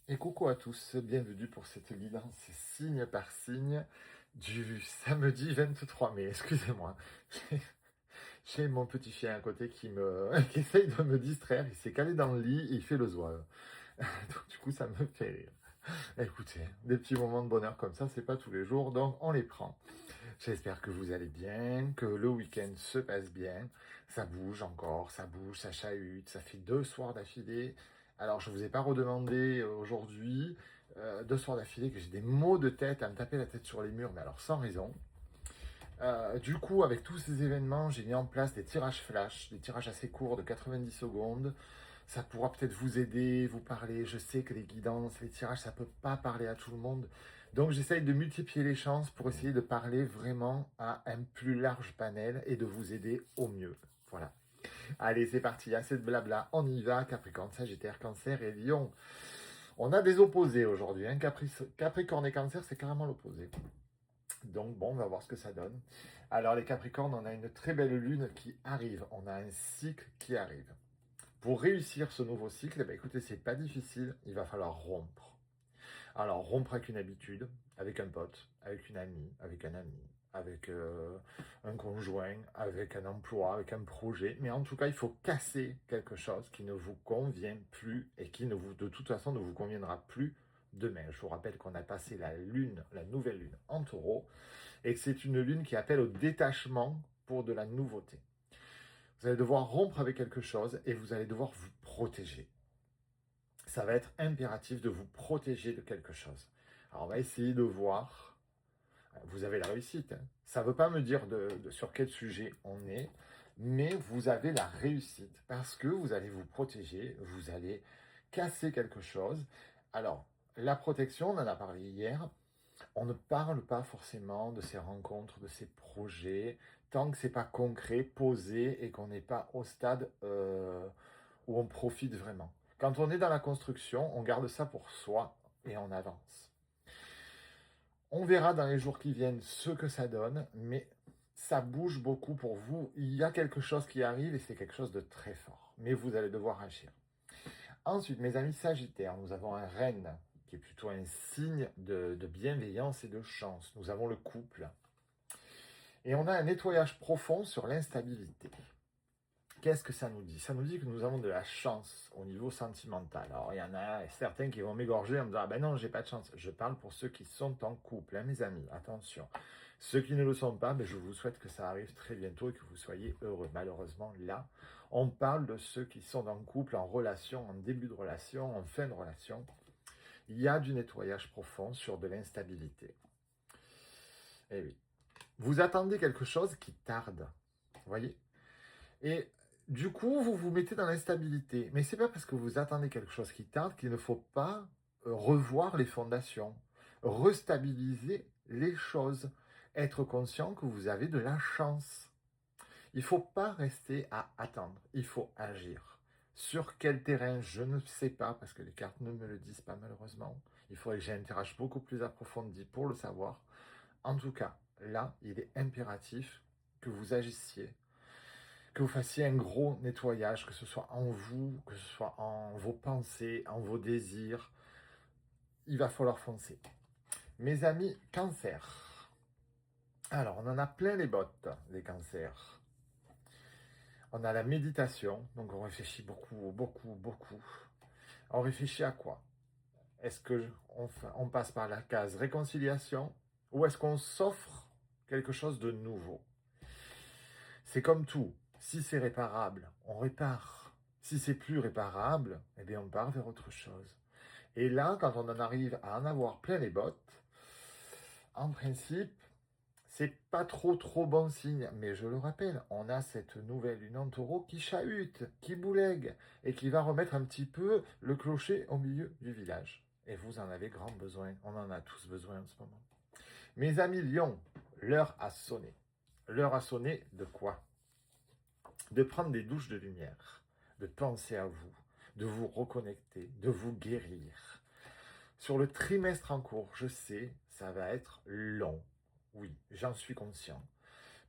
Et coucou à tous, bienvenue pour cette guidance signe par signe du samedi 23 mai. Excusez-moi, j'ai j'ai mon petit chien à côté qui essaye de me distraire. Il s'est calé dans le lit et il fait le zouave. Donc du coup, ça me fait rire. Écoutez, des petits moments de bonheur comme ça, c'est pas tous les jours, donc on les prend. J'espère que vous allez bien, que le week-end se passe bien. Ça bouge encore, ça bouge, ça chahute, ça fait 2 soirs d'affilée. Alors, je ne vous ai pas redemandé aujourd'hui, 2 soirs d'affilée, que j'ai des maux de tête à me taper la tête sur les murs, mais alors sans raison. Du coup, avec tous ces événements, j'ai mis en place des tirages flash, des tirages assez courts de 90 secondes. Ça pourra peut-être vous aider, vous parler. Je sais que les guidances, les tirages, ça peut pas parler à tout le monde. Donc j'essaye de multiplier les chances pour essayer de parler vraiment à un plus large panel et de vous aider au mieux. Voilà. Allez, c'est parti, assez de blabla. On y va. Capricorne, Sagittaire, Cancer et Lion. On a des opposés aujourd'hui. Hein. Capricorne et Cancer, c'est carrément l'opposé. Donc bon, on va voir ce que ça donne. Alors les Capricornes, on a une très belle lune qui arrive. On a un cycle qui arrive. Pour réussir ce nouveau cycle, eh ben, écoutez, c'est pas difficile. Il va falloir rompre. Alors rompre avec une habitude, avec un pote, avec une amie, avec un ami, avec un conjoint, avec un emploi, avec un projet. Mais en tout cas, il faut casser quelque chose qui ne vous convient plus et qui ne vous, de toute façon, ne vous conviendra plus demain. Je vous rappelle qu'on a passé la lune, la nouvelle lune en taureau, et que c'est une lune qui appelle au détachement pour de la nouveauté. Vous allez devoir rompre avec quelque chose et vous allez devoir vous protéger. Ça va être impératif de vous protéger de quelque chose. Alors on va essayer de voir. Vous avez la réussite. Hein. Ça ne veut pas me dire sur quel sujet on est, mais vous avez la réussite parce que vous allez vous protéger, vous allez casser quelque chose. Alors, la protection, on en a parlé hier. On ne parle pas forcément de ces rencontres, de ces projets, tant que c'est pas concret, posé et qu'on n'est pas au stade où on profite vraiment. Quand on est dans la construction, on garde ça pour soi et on avance. On verra dans les jours qui viennent ce que ça donne, mais ça bouge beaucoup pour vous. Il y a quelque chose qui arrive et c'est quelque chose de très fort. Mais vous allez devoir agir. Ensuite, mes amis Sagittaires, nous avons un reine qui est plutôt un signe de bienveillance et de chance. Nous avons le couple. Et on a un nettoyage profond sur l'instabilité. Qu'est-ce que ça nous dit? Ça nous dit que nous avons de la chance au niveau sentimental. Alors, il y en a certains qui vont m'égorger en me disant, ah ben non, j'ai pas de chance. Je parle pour ceux qui sont en couple, hein, mes amis, attention. Ceux qui ne le sont pas, ben, je vous souhaite que ça arrive très bientôt et que vous soyez heureux. Malheureusement, là, on parle de ceux qui sont en couple, en relation, en début de relation, en fin de relation. Il y a du nettoyage profond sur de l'instabilité. Eh oui. Vous attendez quelque chose qui tarde. Vous voyez? Et du coup, vous vous mettez dans l'instabilité. Mais c'est pas parce que vous attendez quelque chose qui tarde qu'il ne faut pas revoir les fondations, restabiliser les choses, être conscient que vous avez de la chance. Il ne faut pas rester à attendre, il faut agir. Sur quel terrain, je ne sais pas, parce que les cartes ne me le disent pas malheureusement. Il faudrait que j'interagisse beaucoup plus approfondi pour le savoir. En tout cas, là, il est impératif que vous agissiez, que vous fassiez un gros nettoyage, que ce soit en vous, que ce soit en vos pensées, en vos désirs. Il va falloir foncer. Mes amis, cancer. Alors, on en a plein les bottes, les cancers. On a la méditation, donc on réfléchit beaucoup, beaucoup, beaucoup. On réfléchit à quoi? Est-ce qu'on passe par la case réconciliation ou est-ce qu'on s'offre quelque chose de nouveau? C'est comme tout. Si c'est réparable, on répare. Si c'est plus réparable, eh bien on part vers autre chose. Et là, quand on en arrive à en avoir plein les bottes, en principe, c'est pas trop bon signe. Mais je le rappelle, on a cette nouvelle lune en taureau qui chahute, qui boulègue, et qui va remettre un petit peu le clocher au milieu du village. Et vous en avez grand besoin. On en a tous besoin en ce moment. Mes amis Lions, l'heure a sonné. L'heure a sonné de quoi? De prendre des douches de lumière, de penser à vous, de vous reconnecter, de vous guérir. Sur le trimestre en cours, je sais, ça va être long. Oui, j'en suis conscient.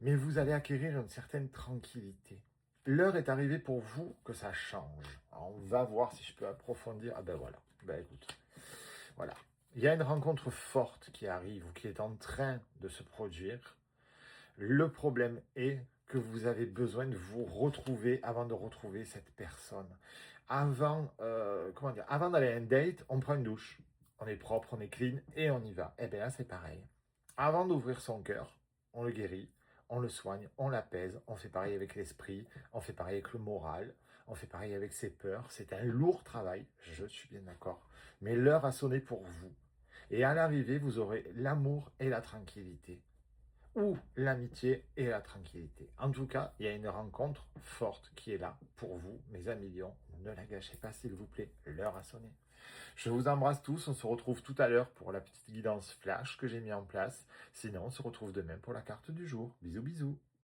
Mais vous allez acquérir une certaine tranquillité. L'heure est arrivée pour vous que ça change. Alors, on va voir si je peux approfondir. Ah ben voilà. Ben écoute. Voilà. Il y a une rencontre forte qui arrive ou qui est en train de se produire. Le problème est que vous avez besoin de vous retrouver avant de retrouver cette personne. Avant, comment dire, avant d'aller à un date, on prend une douche. On est propre, on est clean et on y va. Eh bien là, c'est pareil. Avant d'ouvrir son cœur, on le guérit, on le soigne, on l'apaise. On fait pareil avec l'esprit, on fait pareil avec le moral, on fait pareil avec ses peurs. C'est un lourd travail, je suis bien d'accord. Mais l'heure a sonné pour vous. Et à l'arrivée, vous aurez l'amour et la tranquillité ou l'amitié et la tranquillité. En tout cas, il y a une rencontre forte qui est là pour vous, mes amis Lions. Ne la gâchez pas, s'il vous plaît. L'heure a sonné. Je vous embrasse tous. On se retrouve tout à l'heure pour la petite guidance flash que j'ai mis en place. Sinon, on se retrouve demain pour la carte du jour. Bisous, bisous.